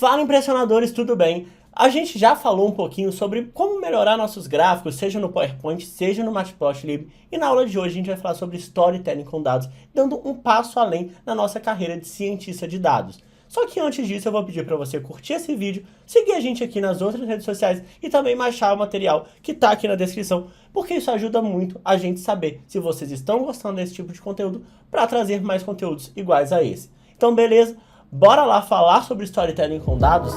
Fala, impressionadores, tudo bem? A gente já falou um pouquinho sobre como melhorar nossos gráficos, seja no PowerPoint, seja no Matplotlib, e na aula de hoje a gente vai falar sobre storytelling com dados, dando um passo além na nossa carreira de cientista de dados. Só que antes disso eu vou pedir para você curtir esse vídeo, seguir a gente aqui nas outras redes sociais e também baixar o material que está aqui na descrição, porque isso ajuda muito a gente saber se vocês estão gostando desse tipo de conteúdo para trazer mais conteúdos iguais a esse. Então beleza? Bora lá falar sobre storytelling com dados?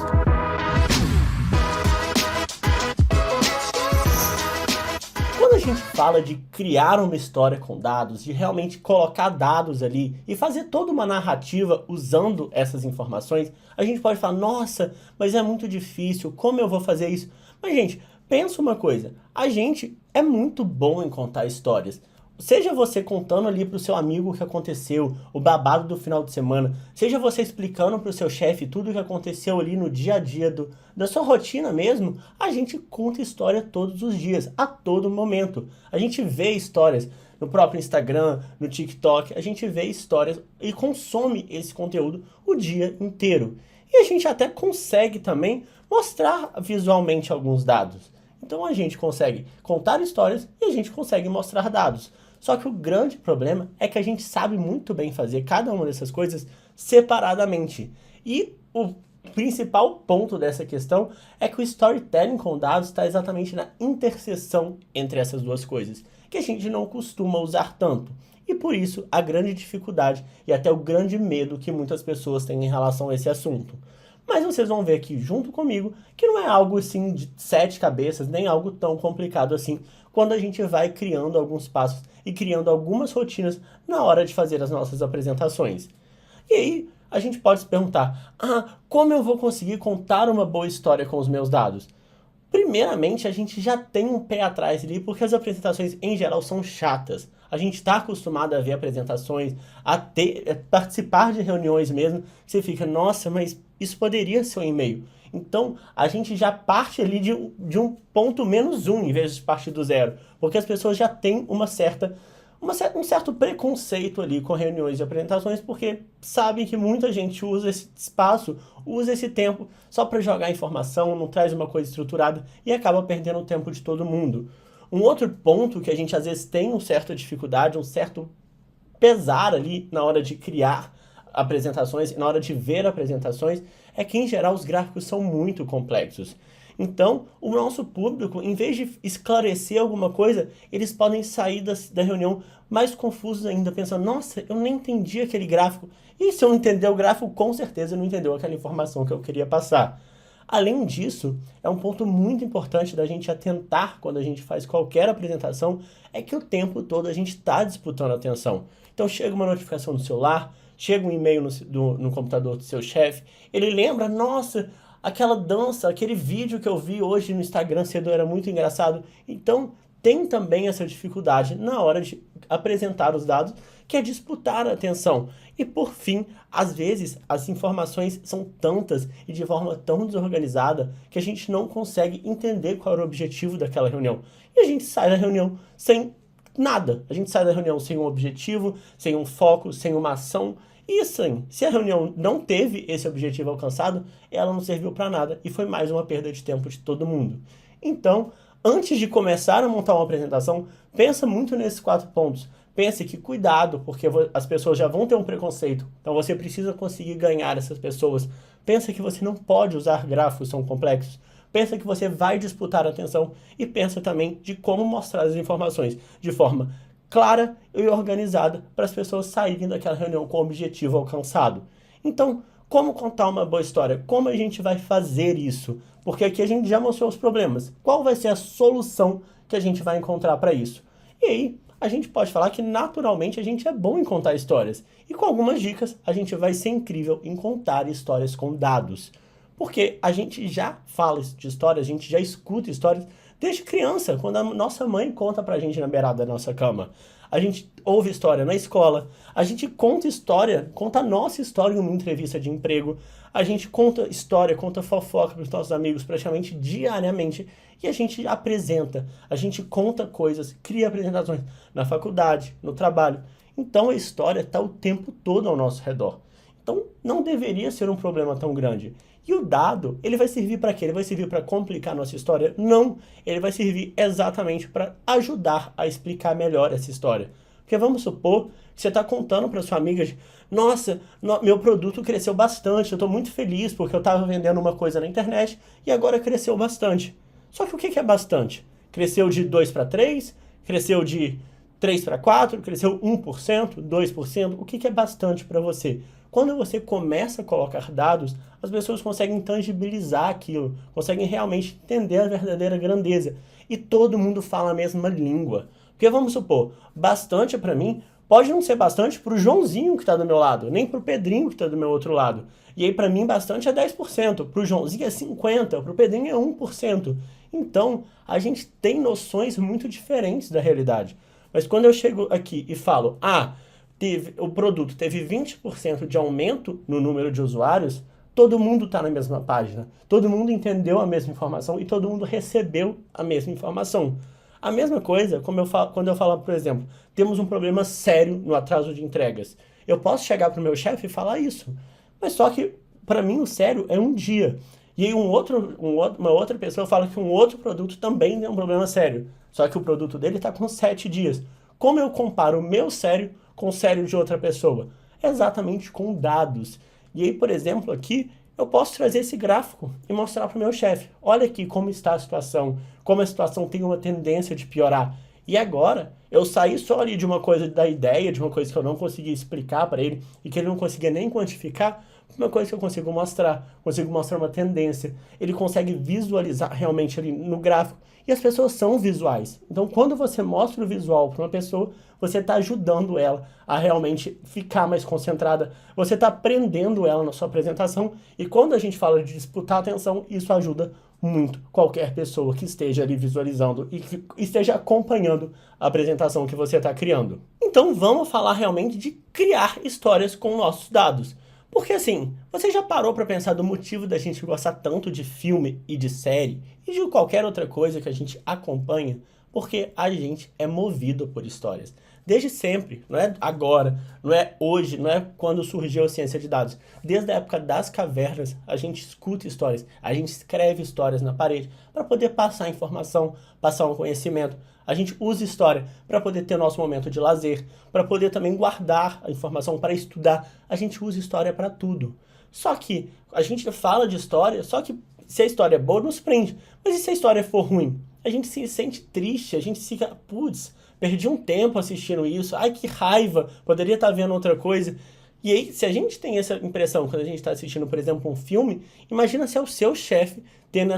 Quando a gente fala de criar uma história com dados, de realmente colocar dados ali e fazer toda uma narrativa usando essas informações, a gente pode falar, nossa, mas é muito difícil, como eu vou fazer isso? Mas gente, pensa uma coisa, a gente é muito bom em contar histórias. Seja você contando ali para o seu amigo o que aconteceu, o babado do final de semana, seja você explicando para o seu chefe tudo o que aconteceu ali no dia a dia da sua rotina mesmo, a gente conta história todos os dias, a todo momento. A gente vê histórias no próprio Instagram, no TikTok, a gente vê histórias e consome esse conteúdo o dia inteiro. E a gente até consegue também mostrar visualmente alguns dados. Então a gente consegue contar histórias e a gente consegue mostrar dados. Só que o grande problema é que a gente sabe muito bem fazer cada uma dessas coisas separadamente. E o principal ponto dessa questão é que o storytelling com dados está exatamente na interseção entre essas duas coisas, que a gente não costuma usar tanto. E por isso a grande dificuldade e até o grande medo que muitas pessoas têm em relação a esse assunto. Mas vocês vão ver aqui junto comigo que não é algo assim de 7 cabeças, nem algo tão complicado assim, quando a gente vai criando alguns passos e criando algumas rotinas na hora de fazer as nossas apresentações. E aí a gente pode se perguntar, como eu vou conseguir contar uma boa história com os meus dados? Primeiramente, a gente já tem um pé atrás ali, porque as apresentações em geral são chatas. A gente está acostumado a ver apresentações, a participar de reuniões mesmo, que você fica, nossa, mas isso poderia ser um e-mail. Então, a gente já parte ali de um ponto -1, em vez de partir do zero. Porque as pessoas já têm um certo preconceito ali com reuniões de apresentações, porque sabem que muita gente usa esse espaço, usa esse tempo só para jogar informação, não traz uma coisa estruturada e acaba perdendo o tempo de todo mundo. Um outro ponto que a gente às vezes tem uma certa dificuldade, um certo pesar ali na hora de criar apresentações, na hora de ver apresentações, é que em geral os gráficos são muito complexos. Então, o nosso público, em vez de esclarecer alguma coisa, eles podem sair da reunião mais confusos ainda, pensando, nossa, eu nem entendi aquele gráfico. E se eu não entender o gráfico, com certeza eu não entendeu aquela informação que eu queria passar. Além disso, é um ponto muito importante da gente atentar quando a gente faz qualquer apresentação, é que o tempo todo a gente está disputando a atenção. Então chega uma notificação no celular, chega um e-mail no computador do seu chefe, ele lembra, nossa, aquela dança, aquele vídeo que eu vi hoje no Instagram cedo era muito engraçado. Então tem também essa dificuldade na hora de apresentar os dados, que é disputar a atenção. E por fim, às vezes as informações são tantas e de forma tão desorganizada que a gente não consegue entender qual era o objetivo daquela reunião. E a gente sai da reunião sem nada. A gente sai da reunião sem um objetivo, sem um foco, sem uma ação. E assim, se a reunião não teve esse objetivo alcançado, ela não serviu para nada e foi mais uma perda de tempo de todo mundo. Então, antes de começar a montar uma apresentação, pensa muito nesses 4 pontos. Pense que cuidado, porque as pessoas já vão ter um preconceito, então você precisa conseguir ganhar essas pessoas. Pensa que você não pode usar gráficos tão complexos. Pensa que você vai disputar a atenção e pensa também de como mostrar as informações de forma clara e organizada para as pessoas saírem daquela reunião com o objetivo alcançado. Então, como contar uma boa história? Como a gente vai fazer isso? Porque aqui a gente já mostrou os problemas. Qual vai ser a solução que a gente vai encontrar para isso? E aí, a gente pode falar que naturalmente a gente é bom em contar histórias. E com algumas dicas, a gente vai ser incrível em contar histórias com dados. Porque a gente já fala de histórias, a gente já escuta histórias desde criança, quando a nossa mãe conta pra gente na beirada da nossa cama. A gente ouve história na escola, a gente conta história, conta a nossa história em uma entrevista de emprego, a gente conta história, conta fofoca para os nossos amigos praticamente diariamente e a gente apresenta, a gente conta coisas, cria apresentações na faculdade, no trabalho. Então a história está o tempo todo ao nosso redor. Então não deveria ser um problema tão grande. E o dado, ele vai servir para quê? Ele vai servir para complicar a nossa história? Não, ele vai servir exatamente para ajudar a explicar melhor essa história. Porque vamos supor que você está contando para sua amiga, nossa, meu produto cresceu bastante, eu estou muito feliz porque eu estava vendendo uma coisa na internet e agora cresceu bastante. Só que o que é bastante? Cresceu de 2 para 3? Cresceu de 3 para 4? Cresceu 1%, 2%? O que é bastante para você? Quando você começa a colocar dados, as pessoas conseguem tangibilizar aquilo, conseguem realmente entender a verdadeira grandeza. E todo mundo fala a mesma língua. Porque vamos supor, bastante para mim pode não ser bastante para o Joãozinho que está do meu lado, nem para o Pedrinho que está do meu outro lado. E aí para mim bastante é 10%, para o Joãozinho é 50%, para o Pedrinho é 1%. Então a gente tem noções muito diferentes da realidade. Mas quando eu chego aqui e falo, o produto teve 20% de aumento no número de usuários, todo mundo está na mesma página, todo mundo entendeu a mesma informação e todo mundo recebeu a mesma informação. A mesma coisa quando eu falo, por exemplo, temos um problema sério no atraso de entregas. Eu posso chegar para o meu chefe e falar isso, mas só que para mim o sério é um dia. E aí uma outra pessoa fala que um outro produto também tem um problema sério, só que o produto dele está com 7 dias. Como eu comparo o meu sério com o sério de outra pessoa? Exatamente com dados. E aí, por exemplo, aqui eu posso trazer esse gráfico e mostrar para o meu chefe. Olha aqui como está a situação, como a situação tem uma tendência de piorar. E agora, eu saí só ali de uma coisa da ideia, de uma coisa que eu não conseguia explicar para ele e que ele não conseguia nem quantificar, uma coisa que eu consigo mostrar uma tendência. Ele consegue visualizar realmente ali no gráfico. E as pessoas são visuais. Então, quando você mostra o visual para uma pessoa, você está ajudando ela a realmente ficar mais concentrada. Você está prendendo ela na sua apresentação. E quando a gente fala de disputar a atenção, isso ajuda muito qualquer pessoa que esteja ali visualizando e que esteja acompanhando a apresentação que você está criando. Então, vamos falar realmente de criar histórias com nossos dados. Porque assim, você já parou para pensar do motivo da gente gostar tanto de filme e de série e de qualquer outra coisa que a gente acompanha? Porque a gente é movido por histórias. Desde sempre, não é agora, não é hoje, não é quando surgiu a ciência de dados. Desde a época das cavernas, a gente escuta histórias, a gente escreve histórias na parede para poder passar informação, passar um conhecimento. A gente usa história para poder ter nosso momento de lazer, para poder também guardar a informação, para estudar. A gente usa história para tudo. Só que a gente fala de história, só que se a história é boa, nos prende. Mas e se a história for ruim? A gente se sente triste, a gente fica, putz, perdi um tempo assistindo isso, ai que raiva, poderia estar vendo outra coisa. E aí, se a gente tem essa impressão quando a gente está assistindo, por exemplo, um filme, imagina se é o seu chefe tendo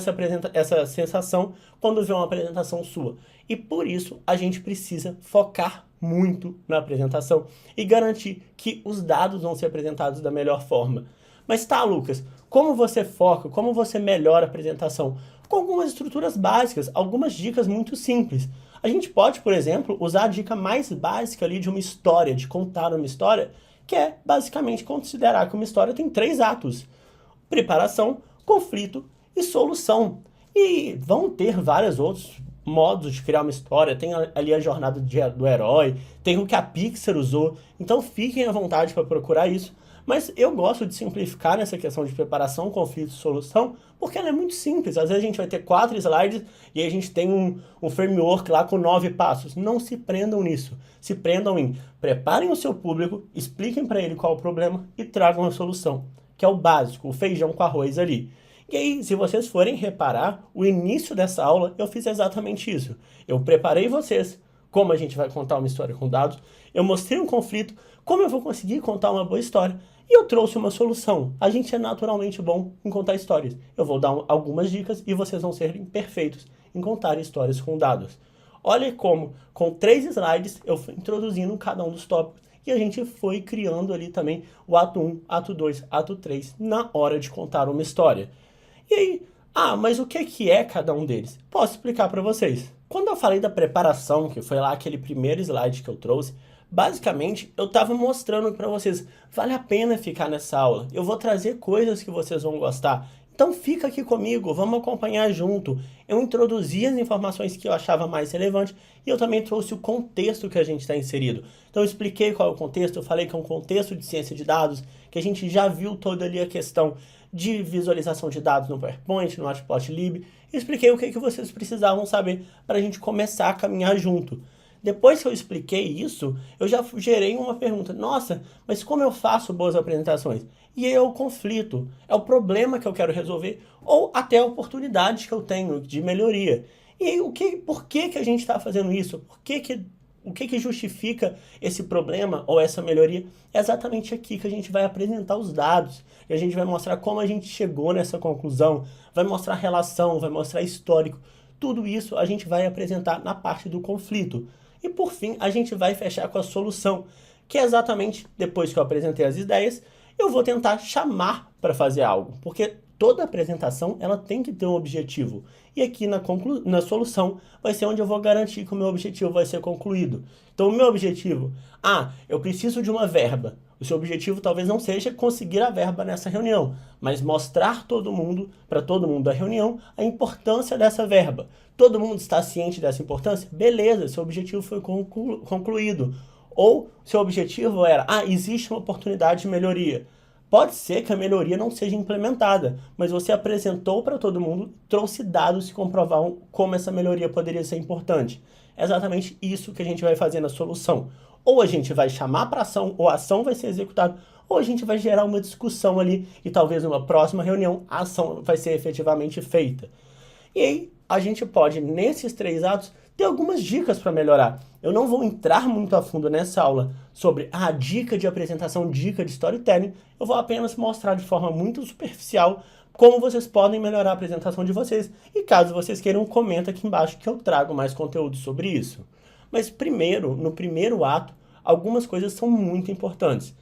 essa sensação quando vê uma apresentação sua. E por isso, a gente precisa focar muito na apresentação e garantir que os dados vão ser apresentados da melhor forma. Mas tá, Lucas, como você foca, como você melhora a apresentação? Com algumas estruturas básicas, algumas dicas muito simples. A gente pode, por exemplo, usar a dica mais básica ali de uma história, de contar uma história, que é basicamente considerar que uma história tem 3 atos: preparação, conflito e solução. E vão ter vários outros modos de criar uma história, tem ali a jornada do herói, tem o que a Pixar usou, então fiquem à vontade para procurar isso. Mas eu gosto de simplificar nessa questão de preparação, conflito e solução, porque ela é muito simples. Às vezes a gente vai ter 4 slides e aí a gente tem um framework lá com 9 passos. Não se prendam nisso. Se prendam em preparem o seu público, expliquem para ele qual é o problema e tragam a solução, que é o básico, o feijão com arroz ali. E aí, se vocês forem reparar, o início dessa aula eu fiz exatamente isso. Eu preparei vocês como a gente vai contar uma história com dados, eu mostrei um conflito, como eu vou conseguir contar uma boa história, e eu trouxe uma solução. A gente é naturalmente bom em contar histórias. Eu vou dar algumas dicas e vocês vão ser perfeitos em contar histórias com dados. Olha como, com 3 slides, eu fui introduzindo cada um dos tópicos e a gente foi criando ali também o ato 1, ato 2, ato 3 na hora de contar uma história. E aí, mas o que é cada um deles? Posso explicar para vocês. Quando eu falei da preparação, que foi lá aquele primeiro slide que eu trouxe, basicamente eu estava mostrando para vocês, vale a pena ficar nessa aula, eu vou trazer coisas que vocês vão gostar, então fica aqui comigo, vamos acompanhar junto. Eu introduzi as informações que eu achava mais relevante e eu também trouxe o contexto que a gente está inserido. Então eu expliquei qual é o contexto, eu falei que é um contexto de ciência de dados, que a gente já viu toda ali a questão de visualização de dados no PowerPoint, no Matplotlib, e expliquei o que vocês precisavam saber para a gente começar a caminhar junto. Depois que eu expliquei isso, eu já gerei uma pergunta. Nossa, mas como eu faço boas apresentações? E aí é o conflito, é o problema que eu quero resolver, ou até a oportunidade que eu tenho de melhoria. E aí, por que a gente está fazendo isso? O que justifica esse problema ou essa melhoria? É exatamente aqui que a gente vai apresentar os dados. E a gente vai mostrar como a gente chegou nessa conclusão, vai mostrar relação, vai mostrar histórico. Tudo isso a gente vai apresentar na parte do conflito. E por fim, a gente vai fechar com a solução, que é exatamente depois que eu apresentei as ideias, eu vou tentar chamar para fazer algo, porque toda apresentação ela tem que ter um objetivo. E aqui na solução vai ser onde eu vou garantir que o meu objetivo vai ser concluído. Então o meu objetivo, eu preciso de uma verba. O seu objetivo talvez não seja conseguir a verba nessa reunião, mas mostrar para todo mundo da reunião, a importância dessa verba. Todo mundo está ciente dessa importância? Beleza, seu objetivo foi concluído. Ou seu objetivo era, existe uma oportunidade de melhoria. Pode ser que a melhoria não seja implementada, mas você apresentou para todo mundo, trouxe dados que comprovavam como essa melhoria poderia ser importante. É exatamente isso que a gente vai fazer na solução. Ou a gente vai chamar para ação, ou a ação vai ser executada, ou a gente vai gerar uma discussão ali e talvez numa próxima reunião a ação vai ser efetivamente feita. E aí a gente pode, nesses 3 atos, ter algumas dicas para melhorar. Eu não vou entrar muito a fundo nessa aula sobre a dica de apresentação, dica de storytelling. Eu vou apenas mostrar de forma muito superficial como vocês podem melhorar a apresentação de vocês. E caso vocês queiram, comenta aqui embaixo que eu trago mais conteúdo sobre isso. Mas primeiro, no primeiro ato, algumas coisas são muito importantes.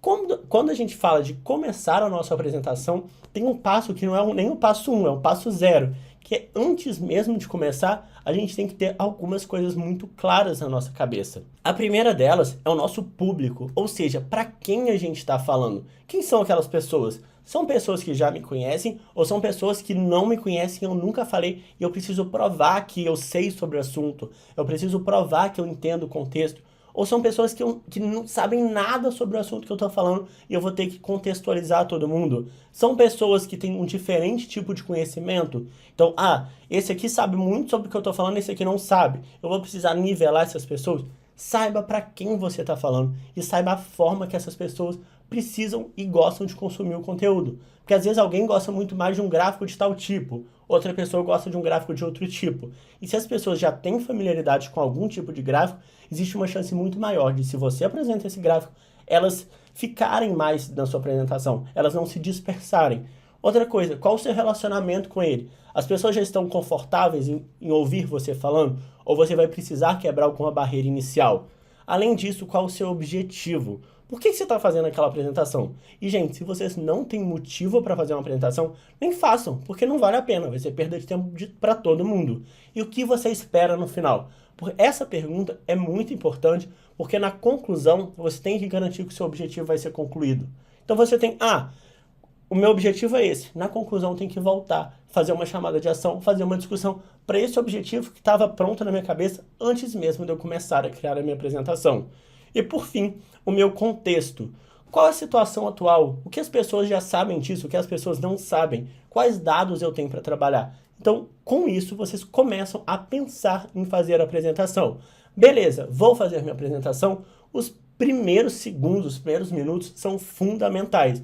Quando a gente fala de começar a nossa apresentação, tem um passo que não é nem o passo 1, é o passo 0, que é antes mesmo de começar, a gente tem que ter algumas coisas muito claras na nossa cabeça. A primeira delas é o nosso público, ou seja, para quem a gente está falando. Quem são aquelas pessoas? São pessoas que já me conhecem ou são pessoas que não me conhecem, eu nunca falei e eu preciso provar que eu sei sobre o assunto, eu preciso provar que eu entendo o contexto. Ou são pessoas que não sabem nada sobre o assunto que eu estou falando e eu vou ter que contextualizar todo mundo. São pessoas que têm um diferente tipo de conhecimento. Então, esse aqui sabe muito sobre o que eu estou falando, esse aqui não sabe. Eu vou precisar nivelar essas pessoas. Saiba para quem você está falando e saiba a forma que essas pessoas precisam e gostam de consumir o conteúdo. Porque às vezes alguém gosta muito mais de um gráfico de tal tipo, outra pessoa gosta de um gráfico de outro tipo. E se as pessoas já têm familiaridade com algum tipo de gráfico, existe uma chance muito maior de, se você apresenta esse gráfico, elas ficarem mais na sua apresentação, elas não se dispersarem. Outra coisa, qual o seu relacionamento com ele? As pessoas já estão confortáveis em ouvir você falando? Ou você vai precisar quebrar alguma barreira inicial? Além disso, qual o seu objetivo? Por que você está fazendo aquela apresentação? E, gente, se vocês não têm motivo para fazer uma apresentação, nem façam, porque não vale a pena, vai ser perda de tempo para todo mundo. E o que você espera no final? Essa pergunta é muito importante, porque na conclusão você tem que garantir que o seu objetivo vai ser concluído. Então você tem, o meu objetivo é esse. Na conclusão tem que voltar, fazer uma chamada de ação, fazer uma discussão para esse objetivo que estava pronto na minha cabeça antes mesmo de eu começar a criar a minha apresentação. E por fim, o meu contexto. Qual é a situação atual? O que as pessoas já sabem disso? O que as pessoas não sabem? Quais dados eu tenho para trabalhar? Então, com isso, vocês começam a pensar em fazer a apresentação. Beleza, vou fazer minha apresentação. Os primeiros segundos, os primeiros minutos são fundamentais.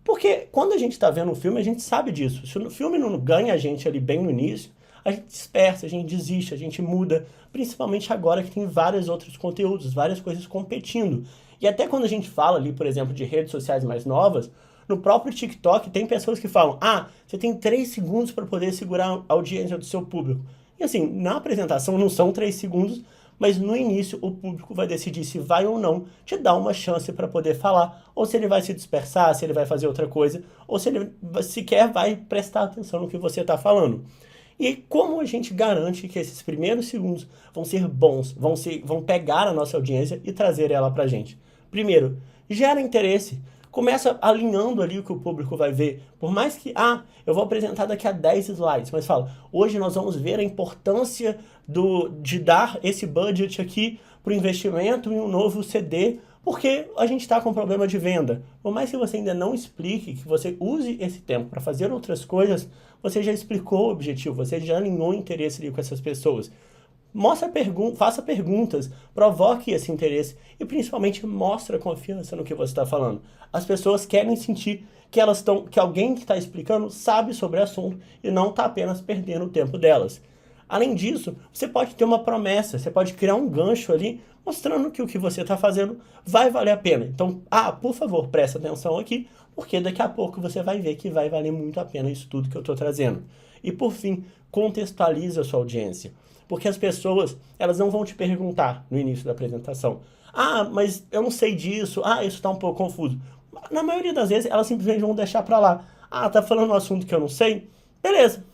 Porque quando a gente está vendo um filme, a gente sabe disso. Se o filme não ganha a gente ali bem no início, a gente dispersa, a gente desiste, a gente muda. Principalmente agora que tem vários outros conteúdos, várias coisas competindo. E até quando a gente fala ali, por exemplo, de redes sociais mais novas, no próprio TikTok tem pessoas que falam, você tem 3 segundos para poder segurar a audiência do seu público. E assim, na apresentação não são 3 segundos, mas no início o público vai decidir se vai ou não te dar uma chance para poder falar, ou se ele vai se dispersar, se ele vai fazer outra coisa, ou se ele sequer vai prestar atenção no que você está falando. E como a gente garante que esses primeiros segundos vão ser bons, vão pegar a nossa audiência e trazer ela para a gente? Primeiro, gera interesse. Começa alinhando ali o que o público vai ver. Por mais que, eu vou apresentar daqui a 10 slides, mas fala, hoje nós vamos ver a importância de dar esse budget aqui para o investimento em um novo CD Porque a gente está com problema de venda. Por mais que você ainda não explique, que você use esse tempo para fazer outras coisas, você já explicou o objetivo, você já alinhou o interesse ali com essas pessoas. Faça perguntas, provoque esse interesse e principalmente mostre confiança no que você está falando. As pessoas querem sentir que alguém que está explicando sabe sobre o assunto e não está apenas perdendo o tempo delas. Além disso, você pode ter uma promessa, você pode criar um gancho ali, mostrando que o que você está fazendo vai valer a pena. Então, por favor, presta atenção aqui, porque daqui a pouco você vai ver que vai valer muito a pena isso tudo que eu estou trazendo. E por fim, contextualize a sua audiência. Porque as pessoas, elas não vão te perguntar no início da apresentação: mas eu não sei disso, isso está um pouco confuso. Na maioria das vezes, elas simplesmente vão deixar para lá. Tá falando um assunto que eu não sei? Beleza.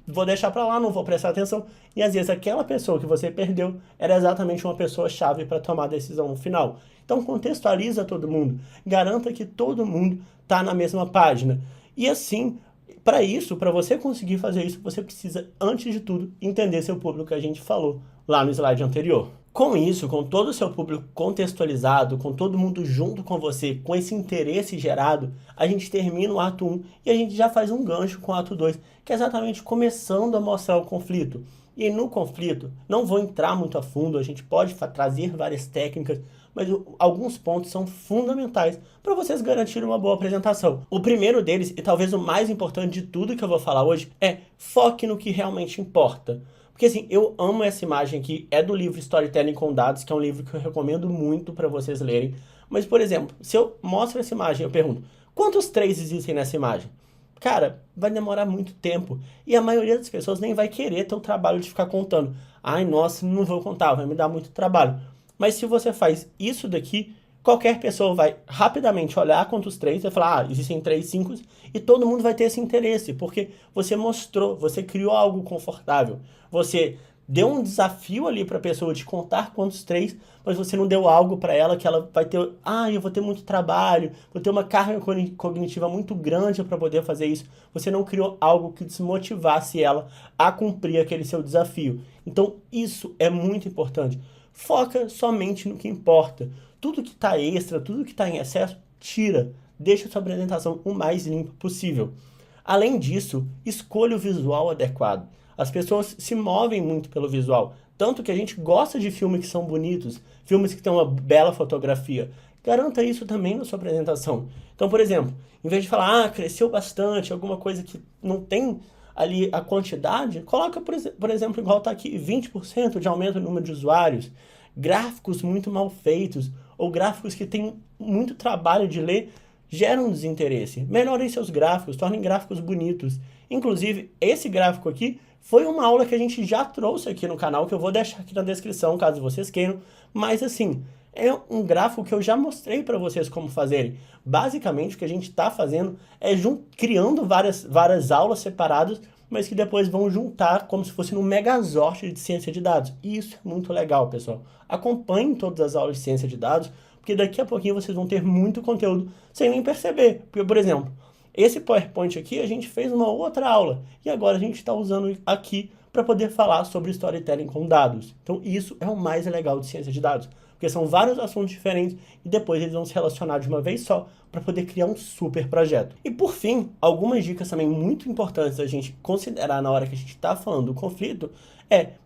Vou deixar para lá, não vou prestar atenção. E às vezes aquela pessoa que você perdeu era exatamente uma pessoa-chave para tomar a decisão no final. Então contextualiza todo mundo. Garanta que todo mundo está na mesma página. E assim, para você conseguir fazer isso, você precisa, antes de tudo, entender seu público, que a gente falou lá no slide anterior. Com isso, com todo o seu público contextualizado, com todo mundo junto com você, com esse interesse gerado, a gente termina o ato 1 e a gente já faz um gancho com o ato 2, que é exatamente começando a mostrar o conflito. E no conflito, não vou entrar muito a fundo, a gente pode trazer várias técnicas, mas alguns pontos são fundamentais para vocês garantirem uma boa apresentação. O primeiro deles, e talvez o mais importante de tudo que eu vou falar hoje, é foque no que realmente importa. Porque assim, eu amo essa imagem aqui, é do livro Storytelling com Dados, que é um livro que eu recomendo muito para vocês lerem. Mas, por exemplo, se eu mostro essa imagem, eu pergunto: quantos 3 existem nessa imagem? Cara, vai demorar muito tempo. E a maioria das pessoas nem vai querer ter o trabalho de ficar contando. Nossa, não vou contar, vai me dar muito trabalho. Mas se você faz isso daqui, qualquer pessoa vai rapidamente olhar quantos 3, vai falar: existem 3, 5, e todo mundo vai ter esse interesse, porque você mostrou, você criou algo confortável. Você deu um desafio ali para a pessoa de contar quantos 3, mas você não deu algo para ela que ela vai ter: eu vou ter muito trabalho, vou ter uma carga cognitiva muito grande para poder fazer isso. Você não criou algo que desmotivasse ela a cumprir aquele seu desafio. Então isso é muito importante. Foca somente no que importa. Tudo que está extra, tudo que está em excesso, tira. Deixa a sua apresentação o mais limpa possível. Além disso, escolha o visual adequado. As pessoas se movem muito pelo visual. Tanto que a gente gosta de filmes que são bonitos, filmes que têm uma bela fotografia. Garanta isso também na sua apresentação. Então, por exemplo, em vez de falar: cresceu bastante, alguma coisa que não tem ali a quantidade, coloca, por exemplo, igual está aqui, 20% de aumento no número de usuários, gráficos muito mal feitos, ou gráficos que têm muito trabalho de ler, geram desinteresse. Melhorem seus gráficos, tornem gráficos bonitos. Inclusive, esse gráfico aqui foi uma aula que a gente já trouxe aqui no canal, que eu vou deixar aqui na descrição, caso vocês queiram. Mas assim, é um gráfico que eu já mostrei para vocês como fazerem. Basicamente, o que a gente está fazendo é criando várias aulas separadas, mas que depois vão juntar como se fosse um megazord de ciência de dados. E isso é muito legal, pessoal. Acompanhem todas as aulas de ciência de dados, porque daqui a pouquinho vocês vão ter muito conteúdo sem nem perceber. Porque, por exemplo, esse PowerPoint aqui a gente fez uma outra aula e agora a gente está usando aqui para poder falar sobre storytelling com dados. Então isso é o mais legal de ciência de dados, porque são vários assuntos diferentes e depois eles vão se relacionar de uma vez só para poder criar um super projeto. E por fim, algumas dicas também muito importantes a gente considerar na hora que a gente está falando do conflito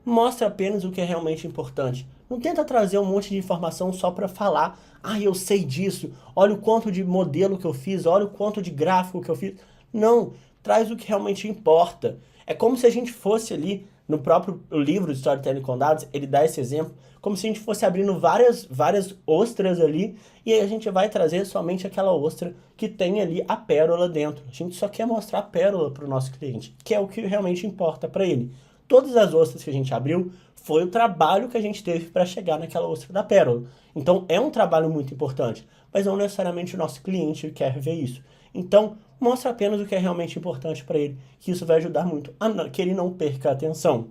mostre apenas o que é realmente importante. Não tenta trazer um monte de informação só para falar: eu sei disso, olha o quanto de modelo que eu fiz, olha o quanto de gráfico que eu fiz. Não, traz o que realmente importa. É como se a gente fosse ali, no próprio livro de Storytelling com Dados, ele dá esse exemplo, como se a gente fosse abrindo várias ostras ali, e aí a gente vai trazer somente aquela ostra que tem ali a pérola dentro. A gente só quer mostrar a pérola para o nosso cliente, que é o que realmente importa para ele. Todas as ostras que a gente abriu foi o trabalho que a gente teve para chegar naquela ostra da pérola. Então é um trabalho muito importante, mas não necessariamente o nosso cliente quer ver isso. Então mostra apenas o que é realmente importante para ele, que isso vai ajudar muito a que ele não perca a atenção.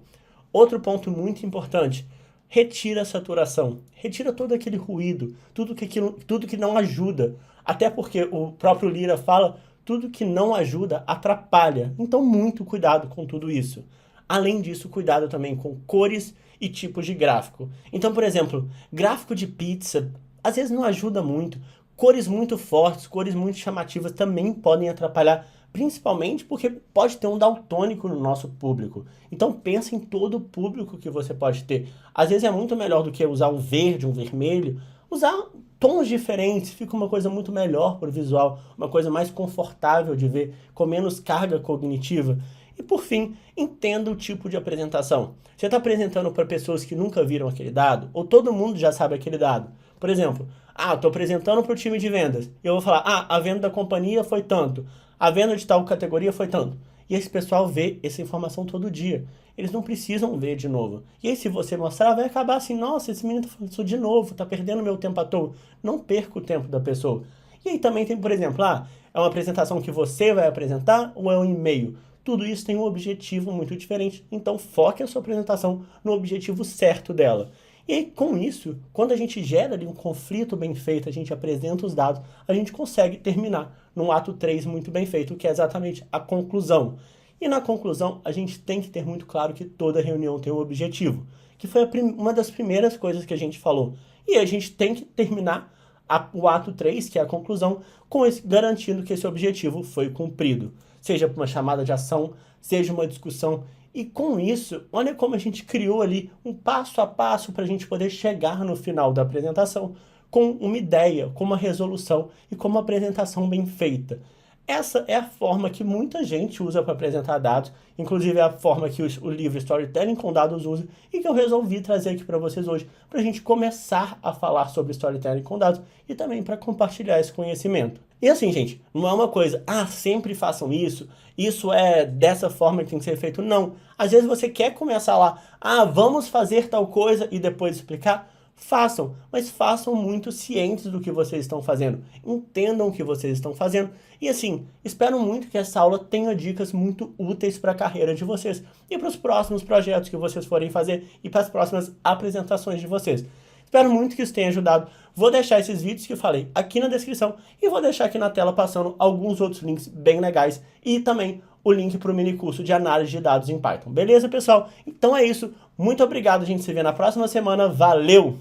Outro ponto muito importante: retira a saturação, retira todo aquele ruído, tudo que não ajuda. Até porque o próprio Lira fala: tudo que não ajuda atrapalha. Então muito cuidado com tudo isso. Além disso, cuidado também com cores e tipos de gráfico. Então, por exemplo, gráfico de pizza, às vezes não ajuda muito. Cores muito fortes, cores muito chamativas também podem atrapalhar, principalmente porque pode ter um daltônico no nosso público. Então pensa em todo o público que você pode ter. Às vezes é muito melhor do que usar um verde, um vermelho, usar tons diferentes, fica uma coisa muito melhor para o visual, uma coisa mais confortável de ver, com menos carga cognitiva. E por fim, entenda o tipo de apresentação. Você está apresentando para pessoas que nunca viram aquele dado, ou todo mundo já sabe aquele dado. Por exemplo, estou apresentando para o time de vendas. E eu vou falar, a venda da companhia foi tanto, a venda de tal categoria foi tanto. E esse pessoal vê essa informação todo dia. Eles não precisam ver de novo. E aí, se você mostrar, vai acabar assim, nossa, esse menino tá falando isso de novo, tá perdendo meu tempo à toa. Não perca o tempo da pessoa. E aí também tem, por exemplo, é uma apresentação que você vai apresentar ou é um e-mail? Tudo isso tem um objetivo muito diferente, então foque a sua apresentação no objetivo certo dela. E aí, com isso, quando a gente gera ali um conflito bem feito, a gente apresenta os dados, a gente consegue terminar num ato 3 muito bem feito, que é exatamente a conclusão. E na conclusão, a gente tem que ter muito claro que toda reunião tem um objetivo, que foi uma das primeiras coisas que a gente falou. E a gente tem que terminar o ato 3, que é a conclusão, garantindo que esse objetivo foi cumprido. Seja uma chamada de ação, seja uma discussão. E com isso, olha como a gente criou ali um passo a passo para a gente poder chegar no final da apresentação com uma ideia, com uma resolução e com uma apresentação bem feita. Essa é a forma que muita gente usa para apresentar dados, inclusive é a forma que o livro Storytelling com Dados usa e que eu resolvi trazer aqui para vocês hoje, para a gente começar a falar sobre Storytelling com Dados e também para compartilhar esse conhecimento. E assim, gente, não é uma coisa, sempre façam isso é dessa forma que tem que ser feito. Não. Às vezes você quer começar lá, vamos fazer tal coisa e depois explicar. Façam, mas façam muito cientes do que vocês estão fazendo. Entendam o que vocês estão fazendo. E assim, espero muito que essa aula tenha dicas muito úteis para a carreira de vocês e para os próximos projetos que vocês forem fazer e para as próximas apresentações de vocês. Espero muito que isso tenha ajudado. Vou deixar esses vídeos que eu falei aqui na descrição e vou deixar aqui na tela passando alguns outros links bem legais e também o link para o mini curso de análise de dados em Python. Beleza, pessoal? Então é isso. Muito obrigado. A gente se vê na próxima semana. Valeu!